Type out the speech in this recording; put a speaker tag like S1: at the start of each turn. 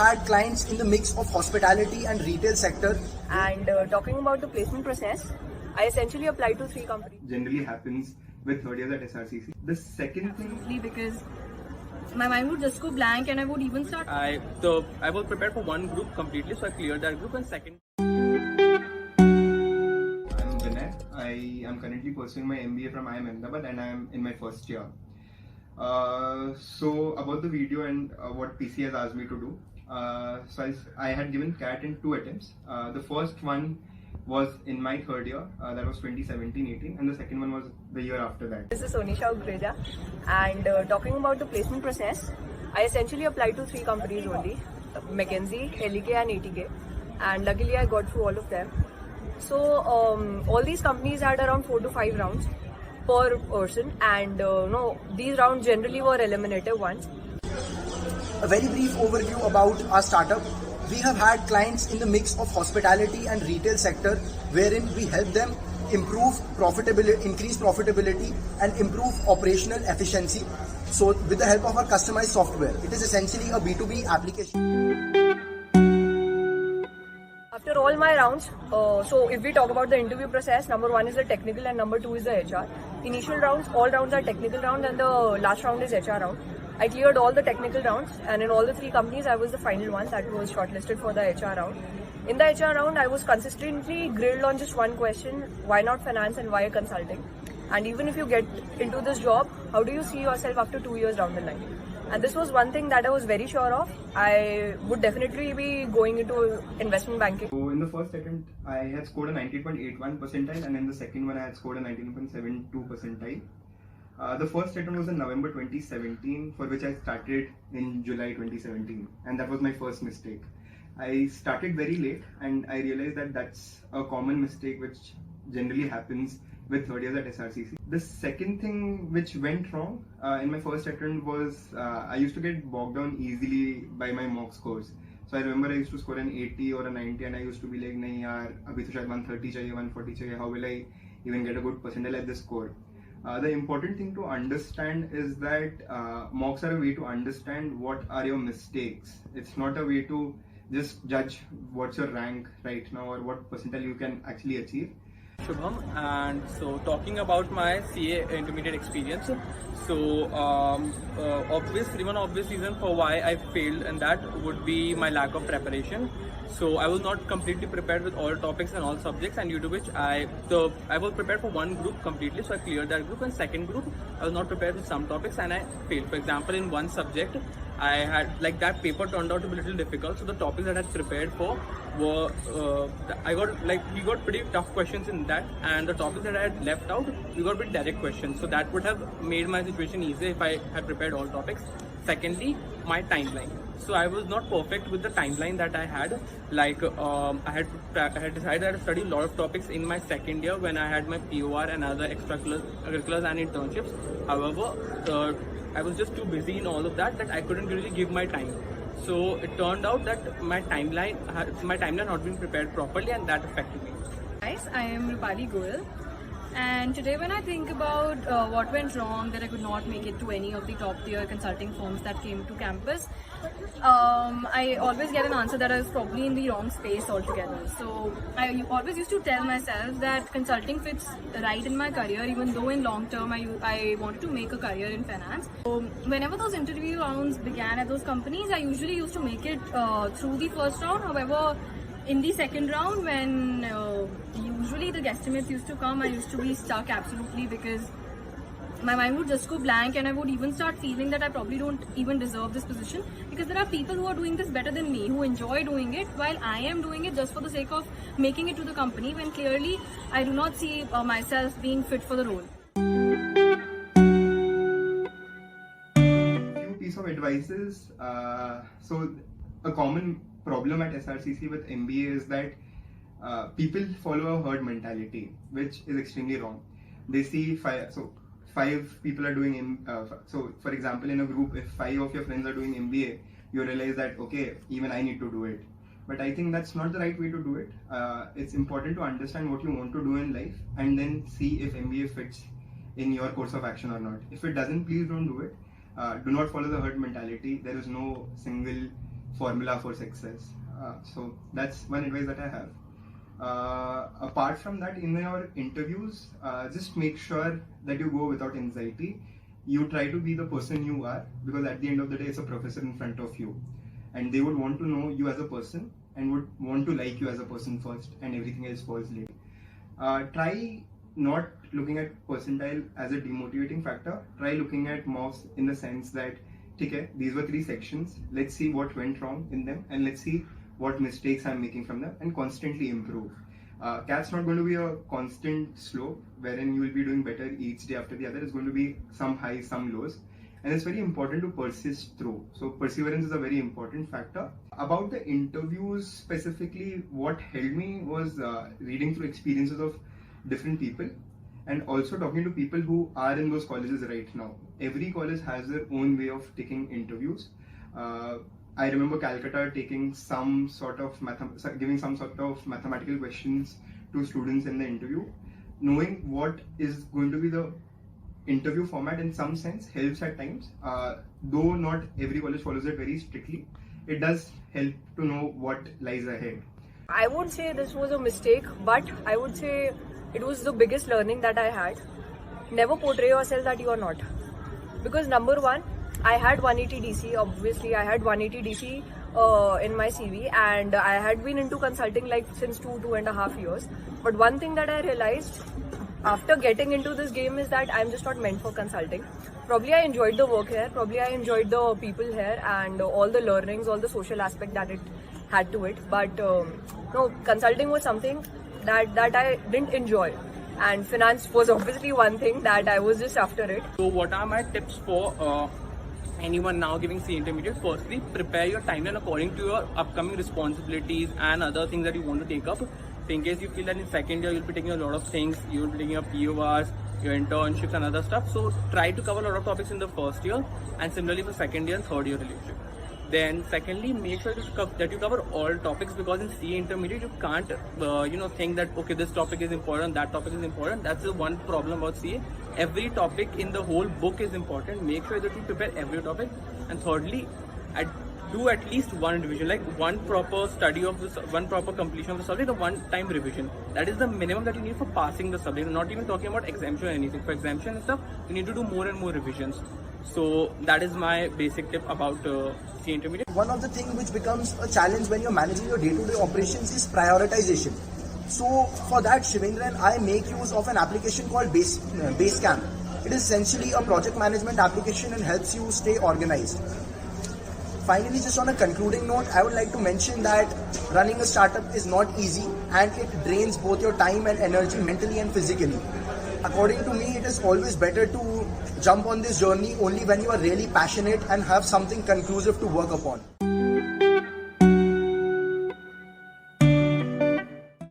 S1: had clients in the mix of hospitality and retail sector.
S2: And talking about the placement process, I essentially applied to 3 companies.
S3: Generally happens with third years at SRCC. The second thing,
S2: Because my mind would just go blank and I would even start.
S4: I was prepared for one group completely, so I cleared that group. And second,
S3: I'm Vinay. I am currently pursuing my MBA from IIM Ahmedabad and I am in my first year. So about the video and what PC has asked me to do. So I had given CAT in 2 attempts. The first one was in my third year, that was 2017-18, and the second one was the year after that.
S2: This is Sonisha Ugreja, and talking about the placement process, I essentially applied to 3 companies only, McKinsey, LEK and ATK, and luckily I got through all of them. So all these companies had around 4 to 5 rounds per person, and these rounds generally were eliminative ones.
S1: A very brief overview about our startup. We have had clients in the mix of hospitality and retail sector, wherein we help them improve profitability, increase profitability and improve operational efficiency. So with the help of our customized software, it is essentially a B2B application.
S2: After all my rounds, so if we talk about the interview process, number 1 is the technical and number 2 is the HR. Initial rounds, all rounds are technical rounds and the last round is HR round. I cleared all the technical rounds and in all the 3 companies I was the final one that was shortlisted for the HR round. In the HR round I was consistently grilled on just one question: why not finance and why consulting? And even if you get into this job, how do you see yourself after 2 years down the line? And this was one thing that I was very sure of. I would definitely be going into investment banking.
S3: So in the first attempt, I had scored a 90.81 percentile, and in the second one, I had scored a 19.72 percentile. The first attempt was in November 2017, for which I started in July 2017, and that was my first mistake. I started very late, and I realized that that's a common mistake which generally happens with third years at SRCC. The second thing which went wrong in my first attempt was I used to get bogged down easily by my mock scores. So I remember I used to score an 80 or a 90 and I used to be like, nahi yaar, abhi to shayad 130 chahiye, 140 chahiye, how will I even get a good percentile at this score? The important thing to understand is that mocks are a way to understand what are your mistakes. It's not a way to just judge what's your rank right now or what percentile you can actually achieve.
S4: Shubham, and so talking about my CA intermediate experience, so one obvious reason for why I failed, and that would be my lack of preparation. So I was not completely prepared with all topics and all subjects, and due to which I was prepared for one group completely, so I cleared that group. And second group, I was not prepared with some topics and I failed. For example, in one subject, I had that paper turned out to be a little difficult, so the topics that I had prepared for were we got pretty tough questions in that, and the topics that I had left out, we got pretty direct questions. So that would have made my situation easier if I had prepared all topics. Secondly, my timeline. So I was not perfect with the timeline that I had. I had decided to study a lot of topics in my second year when I had my POR and other extracurriculars and internships. However, I was just too busy in all of that I couldn't really give my time. So it turned out that my timeline had not been prepared properly, and that affected me.
S5: Guys, I am Rupali Goyal, and today when I think about what went wrong, that I could not make it to any of the top tier consulting firms that came to campus, I always get an answer that I was probably in the wrong space altogether. So I always used to tell myself that consulting fits right in my career, even though in long term I wanted to make a career in finance. So whenever those interview rounds began at those companies, I usually used to make it through the first round. However, in the second round, when usually the guesstimates used to come, I used to be stuck absolutely because my mind would just go blank and I would even start feeling that I probably don't even deserve this position, because there are people who are doing this better than me, who enjoy doing it, while I am doing it just for the sake of making it to the company, when clearly I do not see myself being fit for the role.
S3: Few piece of advices. So a common problem at SRCC with MBA is that people follow a herd mentality, which is extremely wrong. They see five people are doing so for example, in a group, if 5 of your friends are doing MBA, you realize that okay, even I need to do it. But I think that's not the right way to do it. It's important to understand what you want to do in life and then see if MBA fits in your course of action or not. If it doesn't, please don't do it. Do not follow the herd mentality. There is no single formula for success. So that's one advice that I have. Apart from that, in your interviews, just make sure that you go without anxiety. You try to be the person you are, because at the end of the day, it's a professor in front of you, and they would want to know you as a person and would want to like you as a person first, and everything else falls later. Try not looking at percentile as a demotivating factor. Try looking at marks in the sense that, okay, these were 3 sections. Let's see what went wrong in them, and let's see what mistakes I'm making from them, and constantly improve. CAT's not going to be a constant slope wherein you will be doing better each day after the other. It's going to be some highs, some lows, and it's very important to persist through. So perseverance is a very important factor. About the interviews specifically, what helped me was reading through experiences of different people, and also talking to people who are in those colleges right now. Every college has their own way of taking interviews. I remember Calcutta taking some sort of giving some sort of mathematical questions to students in the interview. Knowing what is going to be the interview format in some sense helps at times. Though not every college follows it very strictly, it does help to know what lies ahead.
S2: I won't say this was a mistake, but I would say it was the biggest learning that I had. Never portray yourself that you are not. Because number one, I had 180 DC, obviously I had 180 DC in my CV, and I had been into consulting like since 2.5 years. But one thing that I realized after getting into this game is that I'm just not meant for consulting. Probably I enjoyed the work here, probably I enjoyed the people here and all the learnings, all the social aspect that it had to it. But no, consulting was something that I didn't enjoy. And finance was obviously one thing that I was just after it.
S4: So what are my tips for anyone now giving C intermediate? Firstly, prepare your timeline according to your upcoming responsibilities and other things that you want to take up. So in case you feel that in second year you'll be taking a lot of things, you'll be taking up PORs, your internships and other stuff. So try to cover a lot of topics in the first year, and similarly for second year and third year relationship. Then secondly, make sure that you cover all topics, because in CA intermediate you can't think that okay, this topic is important, that topic is important. That's the one problem about CA. Every topic in the whole book is important. Make sure that you prepare every topic. And thirdly, do at least one revision, like one proper study of this, one proper completion of the subject, or one-time revision. That is the minimum that you need for passing the subject. I'm not even talking about exemption or anything. For exemption and stuff, you need to do more and more revisions. So that is my basic tip about C intermediate.
S1: One of the things which becomes a challenge when you're managing your day-to-day operations is prioritization. So for that, Shivendra and I make use of an application called Basecamp. It is essentially a project management application and helps you stay organized. Finally, just on a concluding note, I would like to mention that running a startup is not easy, and it drains both your time and energy mentally and physically. According to me, it is always better to jump on this journey only when you are really passionate and have something conclusive to work upon.